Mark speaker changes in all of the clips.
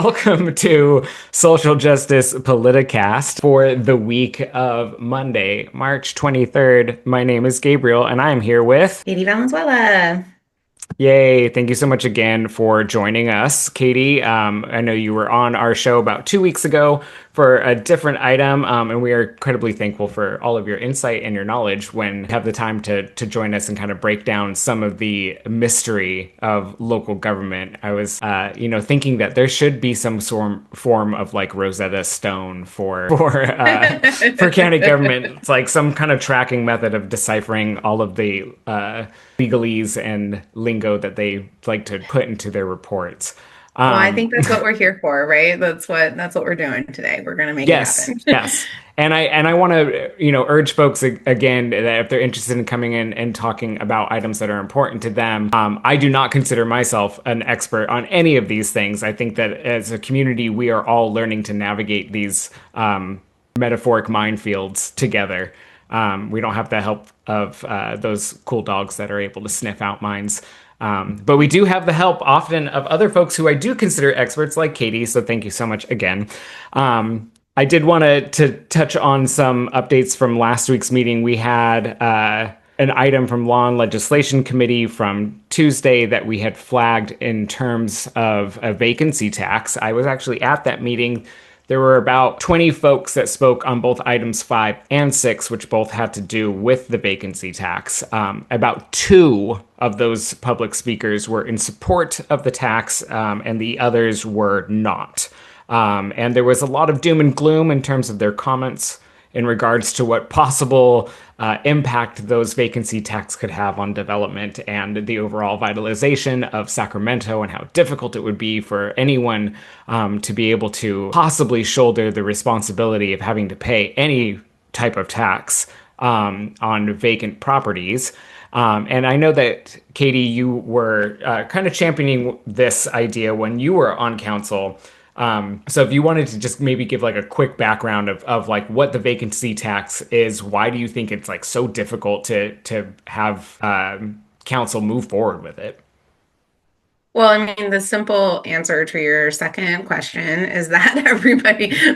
Speaker 1: Welcome to Social Justice PolitiCast for the week of Monday, March 23rd. My name is Gabriel, and I am here with
Speaker 2: Katie Valenzuela.
Speaker 1: Yay. Thank you so much again for joining us, Katie. I know you were on our show about 2 weeks ago for a different item, and we are incredibly thankful for all of your insight and your knowledge when you have the time to join us and kind of break down some of the mystery of local government. I was, thinking that there should be some form of like Rosetta Stone for county government. It's like some kind of tracking method of deciphering all of the legalese and lingo that they like to put into their reports.
Speaker 2: Well, I
Speaker 1: Um,
Speaker 2: think that's what we're here for, right? That's what we're doing today. We're gonna make it
Speaker 1: yes,
Speaker 2: happen.
Speaker 1: yes. And I want to, urge folks again that if they're interested in coming in and talking about items that are important to them, I do not consider myself an expert on any of these things. I think that as a community, we are all learning to navigate these metaphoric minefields together. We don't have the help of those cool dogs that are able to sniff out mines. But we do have the help often of other folks who I do consider experts like Katie. So thank you so much again. I did want to touch on some updates from last week's meeting. We had an item from Law and Legislation Committee from Tuesday that we had flagged in terms of a vacancy tax. I was actually at that meeting. There were about 20 folks that spoke on both items 5 and 6, which both had to do with the vacancy tax. About two of those public speakers were in support of the tax, and the others were not. And there was a lot of doom and gloom in terms of their comments in regards to what possible impact those vacancy tax could have on development and the overall vitalization of Sacramento, and how difficult it would be for anyone to be able to possibly shoulder the responsibility of having to pay any type of tax on vacant properties. And I know that, Katie, you were kind of championing this idea when you were on council. So if you wanted to just maybe give like a quick background of like what the vacancy tax is, why do you think it's like so difficult to have council move forward with it?
Speaker 2: Well, I mean, the simple answer to your second question is that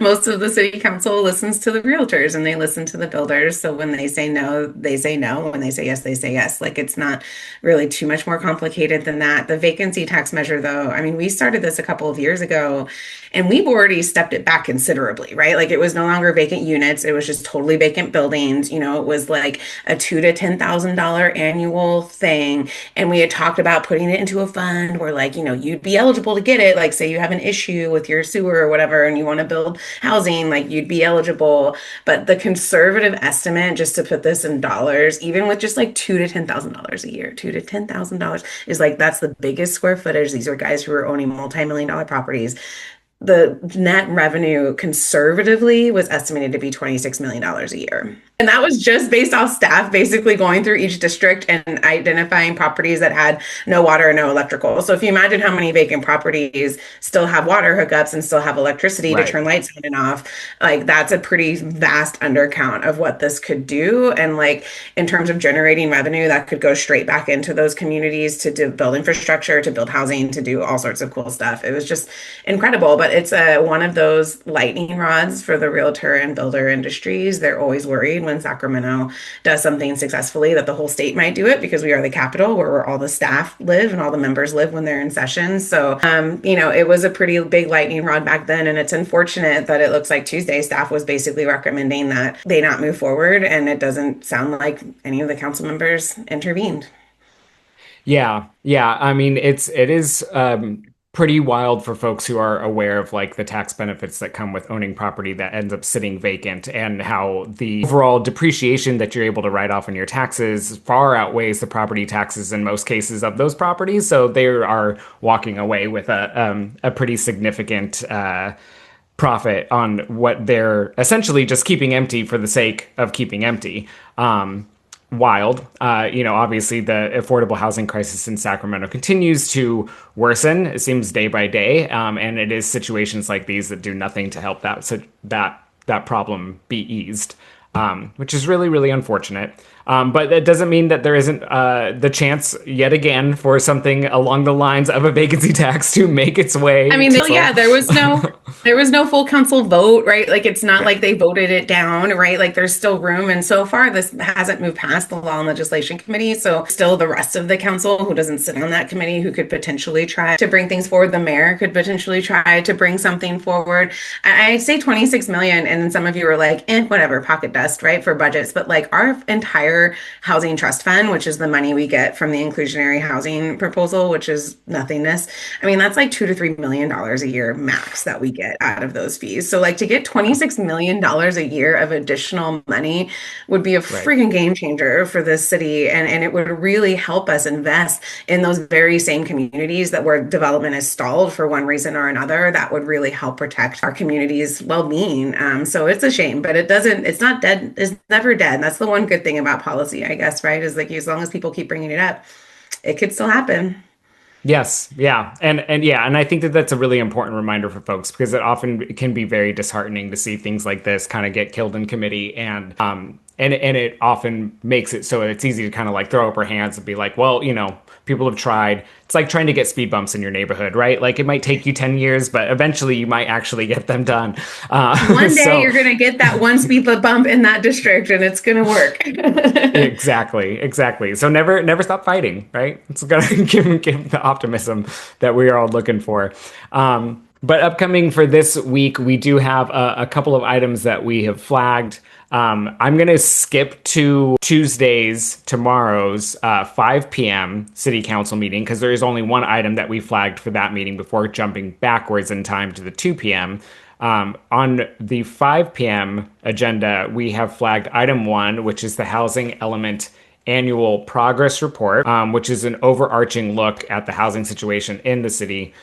Speaker 2: most of the city council listens to the realtors and they listen to the builders. So when they say no, they say no. When they say yes, they say yes. Like it's not really too much more complicated than that. The vacancy tax measure, though, I mean, we started this a couple of years ago and we've already stepped it back considerably, right? Like it was no longer vacant units. It was just totally vacant buildings. It was like a $2,000 to $10,000 annual thing. And we had talked about putting it into a fund where like, you'd be eligible to get it. Like, say you have an issue with your sewer or whatever, and you want to build housing, like you'd be eligible. But the conservative estimate, just to put this in dollars, even with just like $2,000 to $10,000 a year, $2,000 to $10,000 is like that's the biggest square footage. These are guys who are owning multi-million-dollar properties. The net revenue conservatively was estimated to be $26 million a year. And that was just based off staff basically going through each district and identifying properties that had no water or no electrical. So if you imagine how many vacant properties still have water hookups and still have electricity to
Speaker 1: Right.
Speaker 2: turn lights on and off, like that's a pretty vast undercount of what this could do. And like in terms of generating revenue, that could go straight back into those communities to build infrastructure, to build housing, to do all sorts of cool stuff. It was just incredible. But it's one of those lightning rods for the realtor and builder industries. They're always worried when Sacramento does something successfully that the whole state might do it because we are the capital where all the staff live and all the members live when they're in session. So, it was a pretty big lightning rod back then. And it's unfortunate that it looks like Tuesday staff was basically recommending that they not move forward. And it doesn't sound like any of the council members intervened.
Speaker 1: Yeah, yeah. I mean, it is pretty wild for folks who are aware of like the tax benefits that come with owning property that ends up sitting vacant, and how the overall depreciation that you're able to write off on your taxes far outweighs the property taxes in most cases of those properties. So they are walking away with a pretty significant profit on what they're essentially just keeping empty for the sake of keeping empty. Wild. Obviously the affordable housing crisis in Sacramento continues to worsen. It seems day by day, and it is situations like these that do nothing to help that problem be eased. which is really, really unfortunate. But that doesn't mean that there isn't the chance yet again for something along the lines of a vacancy tax to make its
Speaker 2: I
Speaker 1: way
Speaker 2: mean,
Speaker 1: to.
Speaker 2: yeah, there was no full council vote, right? Like it's not like they voted it down, right? Like there's still room. And so far, this hasn't moved past the Law and Legislation Committee. So still the rest of the council who doesn't sit on that committee who could potentially try to bring things forward. The mayor could potentially try to bring something forward. I say 26 million, and some of you are like, whatever, pocket dust, right? For budgets. But like our entire housing trust fund, which is the money we get from the inclusionary housing proposal, which is nothingness. I mean, that's like $2 to $3 million a year max that we get out of those fees. So, like, to get $26 million a year of additional money would be a
Speaker 1: Right.
Speaker 2: freaking game changer for this city. And it would really help us invest in those very same communities that where development is stalled for one reason or another. That would really help protect our community's well being. So, it's a shame, but it's not dead. It's never dead. That's the one good thing about policy, I guess, right? Is like as long as people keep bringing it up, it could still happen.
Speaker 1: Yes, yeah, and yeah, and I think that that's a really important reminder for folks because it often can be very disheartening to see things like this kind of get killed in committee, and it often makes it so it's easy to kind of like throw up our hands and be like, well, people have tried. It's like trying to get speed bumps in your neighborhood, right? Like it might take you 10 years, but eventually you might actually get them done.
Speaker 2: One day
Speaker 1: So
Speaker 2: you're going to get that one speed bump in that district and it's going to work.
Speaker 1: exactly, exactly. So never stop fighting, right? It's gonna give the optimism that we are all looking for. But upcoming for this week, we do have a couple of items that we have flagged. I'm gonna skip to tomorrow's 5 p.m. City Council meeting because there is only one item that we flagged for that meeting before jumping backwards in time to the 2 p.m. On the 5 p.m. agenda, we have flagged item one, which is the housing element annual progress report, which is an overarching look at the housing situation in the city.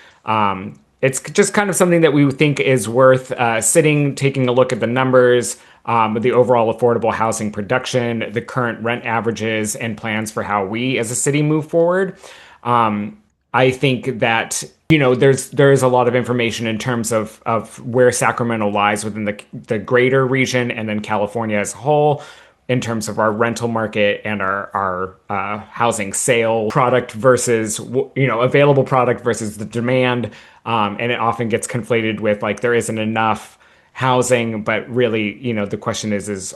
Speaker 1: It's just kind of something that we think is worth sitting, taking a look at the numbers, the overall affordable housing production, the current rent averages, and plans for how we as a city move forward. I think that there is a lot of information in terms of where Sacramento lies within the greater region and then California as a whole in terms of our rental market and our housing sale product versus available product versus the demand, and it often gets conflated with like there isn't enough housing, but really the question is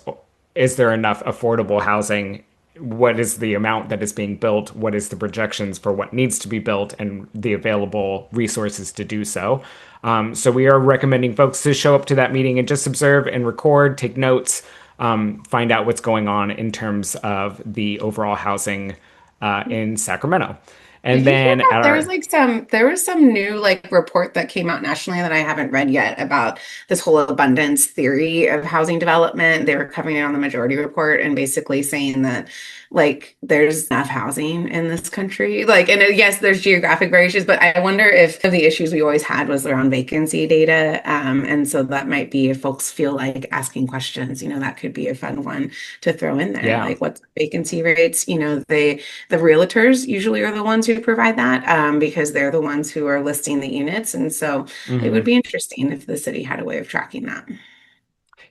Speaker 1: there enough affordable housing? What is the amount that is being built? What is the projections for what needs to be built and the available resources to do so? So we are recommending folks to show up to that meeting and just observe and record, take notes, find out what's going on in terms of the overall housing in Sacramento.
Speaker 2: Did
Speaker 1: And
Speaker 2: you hear
Speaker 1: then
Speaker 2: that
Speaker 1: at our
Speaker 2: there was some new like report that came out nationally that I haven't read yet about this whole abundance theory of housing development. They were covering it on the Majority Report and basically saying that like there's enough housing in this country. Like, and yes, there's geographic variations, but I wonder if the issues we always had was around vacancy data. And so that might be if folks feel like asking questions, that could be a fun one to throw in there.
Speaker 1: yeah.
Speaker 2: Like what's vacancy rates? The realtors usually are the ones who provide that because they're the ones who are listing the units. And so it would
Speaker 1: Mhm.
Speaker 2: be interesting if the city had a way of tracking that.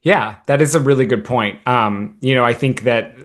Speaker 1: Yeah, that is a really good point. I think that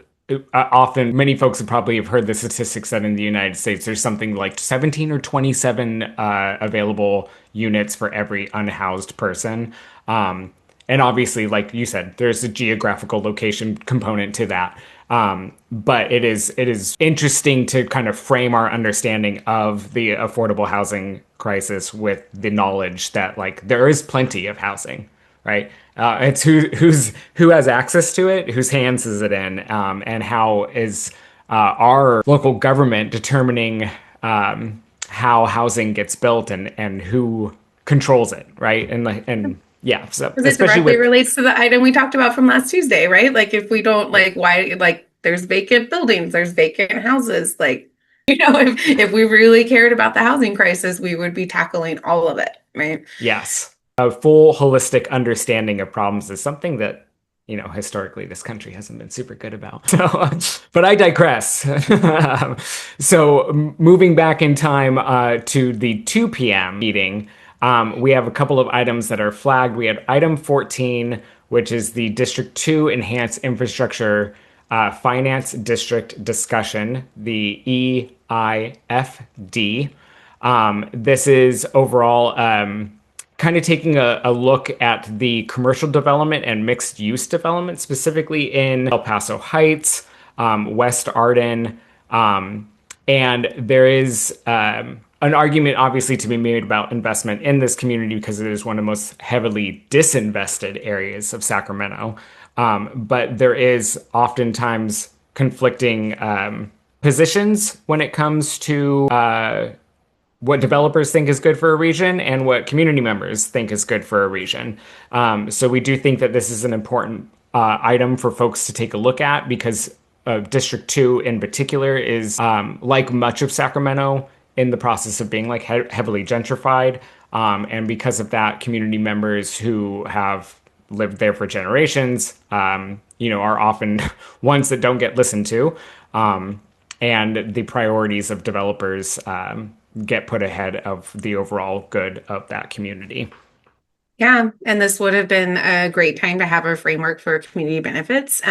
Speaker 1: often many folks have probably have heard the statistics that in the United States there's something like 17 or 27 available units for every unhoused person. And obviously, like you said, there's a geographical location component to that. But it is interesting to kind of frame our understanding of the affordable housing crisis with the knowledge that like there is plenty of housing, right? It's who has access to it, whose hands is it in, and how is our local government determining how housing gets built and who controls it, right? And yeah, so
Speaker 2: Because it
Speaker 1: especially
Speaker 2: directly
Speaker 1: with
Speaker 2: relates to the item we talked about from last Tuesday, right? Like if we don't
Speaker 1: yeah,
Speaker 2: like why like there's vacant buildings, there's vacant houses, like if we really cared about the housing crisis, we would be tackling all of it, right?
Speaker 1: yes, a full holistic understanding of problems is something that historically this country hasn't been super good about. So, but I digress. So moving back in time to the 2 p.m. meeting, we have a couple of items that are flagged. We had item 14, which is the District 2 Enhanced Infrastructure Finance District Discussion, the EIFD. This is overall kind of taking a look at the commercial development and mixed use development, specifically in El Paso Heights, West Arden. And there is an argument, obviously, to be made about investment in this community because it is one of the most heavily disinvested areas of Sacramento. But there is oftentimes conflicting positions when it comes to what developers think is good for a region and what community members think is good for a region. So we do think that this is an important item for folks to take a look at because District 2 in particular is like much of Sacramento in the process of being like heavily gentrified. And because of that, community members who have lived there for generations, are often ones that don't get listened to. And the priorities of developers get put ahead of the overall good of that community.
Speaker 2: Yeah, and this would have been a great time to have a framework for community benefits,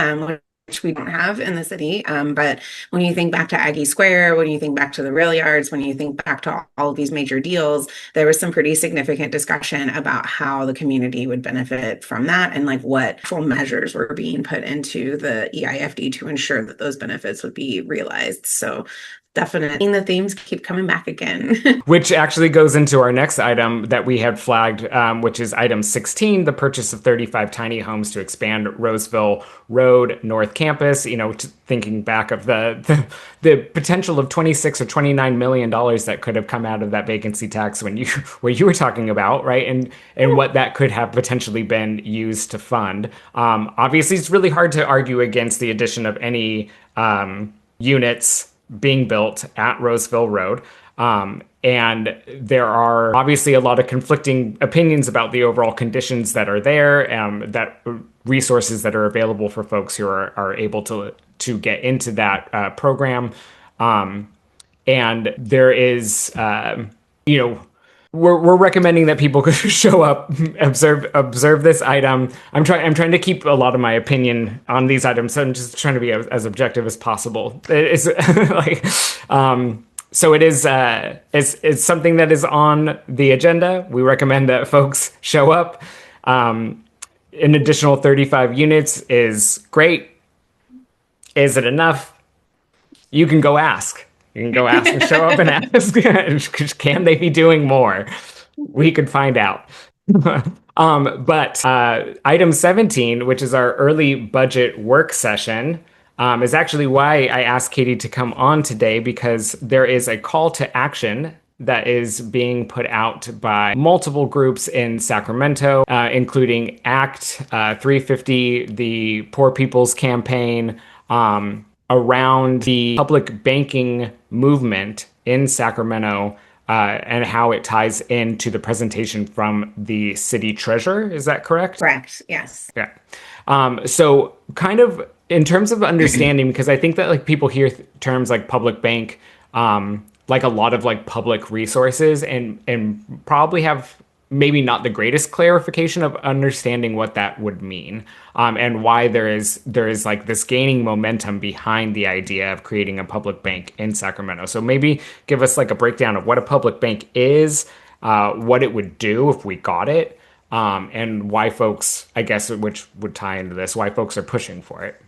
Speaker 2: which we don't have in the city. But when you think back to Aggie Square, when you think back to the rail yards, when you think back to all of these major deals, there was some pretty significant discussion about how the community would benefit from that and like what actual measures were being put into the EIFD to ensure that those benefits would be realized. So definitely the themes keep coming back again.
Speaker 1: Which actually goes into our next item that we had flagged, which is item 16, the purchase of 35 tiny homes to expand Roseville Road North Campus. Thinking back of the potential of 26 or 29 million dollars that could have come out of that vacancy tax when you where you were talking about, right? And what that could have potentially been used to fund. Obviously, it's really hard to argue against the addition of any units being built at Roseville Road. And there are obviously a lot of conflicting opinions about the overall conditions that are there, that resources that are available for folks who are able to get into that program. And there is, we're recommending that people show up, observe this item. I'm trying to keep a lot of my opinion on these items. So I'm just trying to be as objective as possible. It's like, so it is. It's something that is on the agenda. We recommend that folks show up. An additional 35 units is great. Is it enough? You can go ask. You can go ask and show up and ask, can they be doing more? We could find out. But item 17, which is our early budget work session, is actually why I asked Katie to come on today, because there is a call to action that is being put out by multiple groups in Sacramento, including ACT 350, the Poor People's Campaign, around the public banking movement in Sacramento and how it ties into the presentation from the city treasurer. Is that correct?
Speaker 2: Correct. Yes.
Speaker 1: Yeah. So kind of in terms of understanding, because I think that like people hear terms like public bank, like a lot of like public resources and probably have maybe not the greatest clarification of understanding what that would mean, and why there is like this gaining momentum behind the idea of creating a public bank in Sacramento. So maybe give us like a breakdown of what a public bank is, what it would do if we got it, and why folks, I guess, which would tie into this, why folks are pushing for it.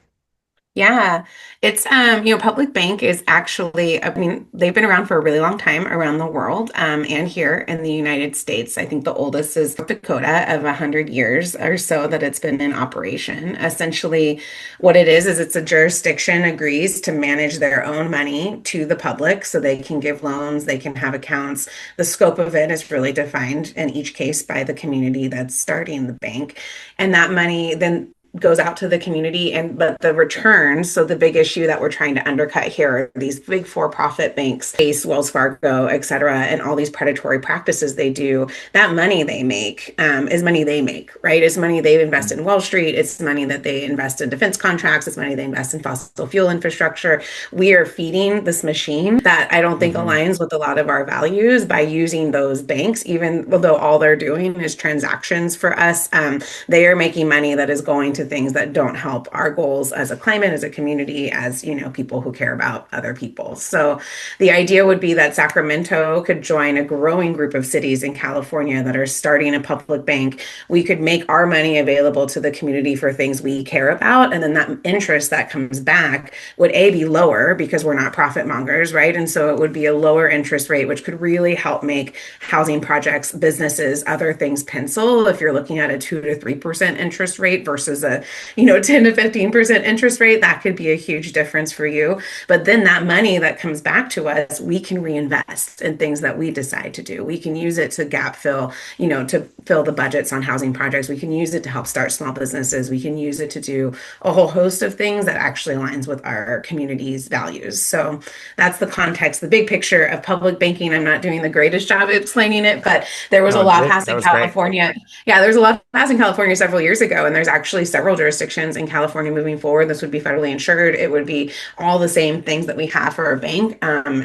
Speaker 2: Yeah, it's public bank is actually, I mean, they've been around for a really long time around the world, and here in the United States. I think the oldest is North Dakota of 100 years or so that it's been in operation. Essentially, what it is it's a jurisdiction agrees to manage their own money to the public so they can give loans, they can have accounts. The scope of it is really defined in each case by the community that's starting the bank. And that money then goes out to the community, and but the returns, so the big issue that we're trying to undercut here are these big for-profit banks, Chase, Wells Fargo, et cetera, and all these predatory practices they do. That money they make is money they make, right? It's money they've invested in Wall Street. It's money that they invest in defense contracts. It's money they invest in fossil fuel infrastructure. We are feeding this machine that I don't think
Speaker 1: Mhm.
Speaker 2: aligns with a lot of our values by using those banks, even though all they're doing is transactions for us. They are making money that is going to things that don't help our goals as a climate, as a community, as people who care about other people. So the idea would be that Sacramento could join a growing group of cities in California that are starting a public bank. We could make our money available to the community for things we care about, and then that interest that comes back would be lower because we're not profit mongers, right? And so it would be a lower interest rate, which could really help make housing projects, businesses, other things pencil. If you're looking at a 2 to 3% interest rate versus a 10 to 15% interest rate, that could be a huge difference for you. But then that money that comes back to us, we can reinvest in things that we decide to do. We can use it to gap fill, to fill the budgets on housing projects. We can use it to help start small businesses. We can use it to do a whole host of things that actually aligns with our community's values. So that's the context, the big picture of public banking. I'm not doing the greatest job of explaining it, but there was a
Speaker 1: No,
Speaker 2: law passed
Speaker 1: that
Speaker 2: in
Speaker 1: was great.
Speaker 2: California. Yeah, there's a law passed in California several years ago, and there's actually several jurisdictions in California moving forward. This would be federally insured. It would be all the same things that we have for a bank,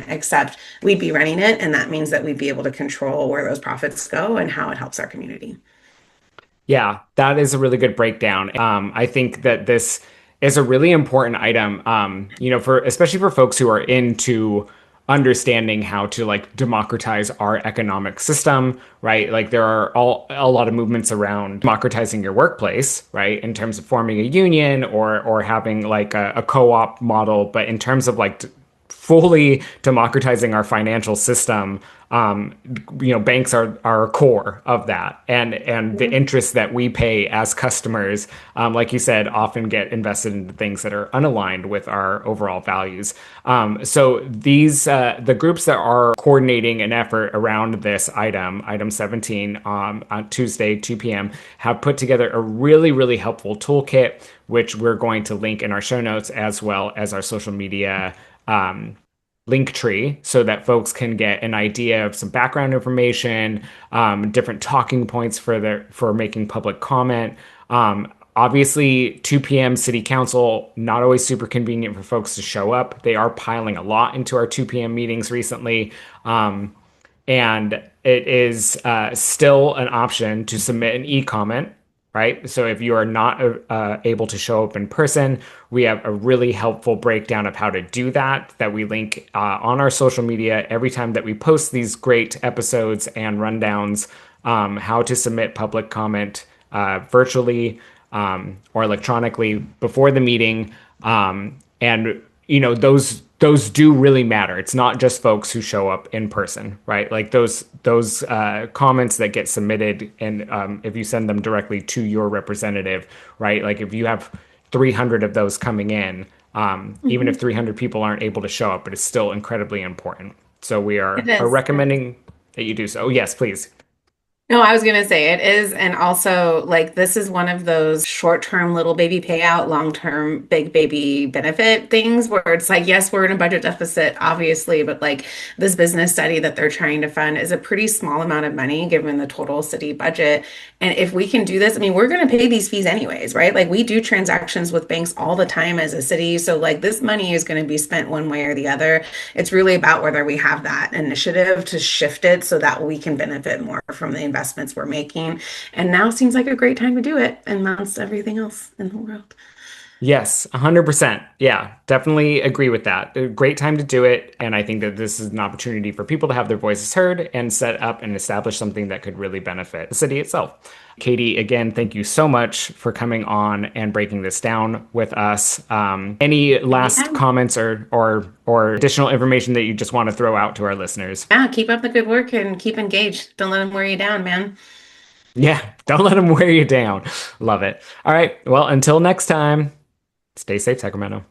Speaker 2: except we'd be running it, and that means that we'd be able to control where those profits go and how it helps our community.
Speaker 1: Yeah, that is a really good breakdown. I think that this is a really important item, for especially for folks who are into understanding how to like democratize our economic system, right? Like there are a lot of movements around democratizing your workplace, right? In terms of forming a union or having like a co-op model, but in terms of like fully democratizing our financial system, um, banks are a core of that, and the interest that we pay as customers, like you said, often get invested in things that are unaligned with our overall values. So these the groups that are coordinating an effort around this item 17, on Tuesday 2 p.m. have put together a really helpful toolkit, which we're going to link in our show notes as well as our social media link tree so that folks can get an idea of some background information, different talking points for making public comment. Obviously, 2 p.m. City Council, not always super convenient for folks to show up. They are piling a lot into our 2 p.m. meetings recently. And it is still an option to submit an e-comment, right? So if you are not able to show up in person, we have a really helpful breakdown of how to do that we link on our social media every time that we post these great episodes and rundowns, how to submit public comment virtually or electronically before the meeting. And those do really matter. It's not just folks who show up in person, right? Like those comments that get submitted, and if you send them directly to your representative, right? Like if you have 300 of those coming in, even if
Speaker 2: Mhm.
Speaker 1: 300 people aren't able to show up, it is still incredibly important. So we
Speaker 2: It
Speaker 1: are
Speaker 2: is.
Speaker 1: recommending that you do so. Yes, please.
Speaker 2: No, I was going to say it is. And also, like, this is one of those short-term little baby payout, long-term big baby benefit things where it's like, yes, we're in a budget deficit, obviously, but like this business study that they're trying to fund is a pretty small amount of money given the total city budget. And if we can do this, I mean, we're going to pay these fees anyways, right? Like, we do transactions with banks all the time as a city. So, like, this money is going to be spent one way or the other. It's really about whether we have that initiative to shift it so that we can benefit more from the investments we're making. And now seems like a great time to do it amongst everything else in the world.
Speaker 1: Yes, 100%. Yeah, definitely agree with that. A great time to do it. And I think that this is an opportunity for people to have their voices heard and set up and establish something that could really benefit the city itself. Katie, again, thank you so much for coming on and breaking this down with us. Any last
Speaker 2: Anytime.
Speaker 1: comments or additional information that you just want to throw out to our listeners?
Speaker 2: Yeah, keep up the good work and keep engaged. Don't let them wear you down, man.
Speaker 1: Yeah, don't let them wear you down. Love it. All right. Well, until next time, stay safe, Sacramento.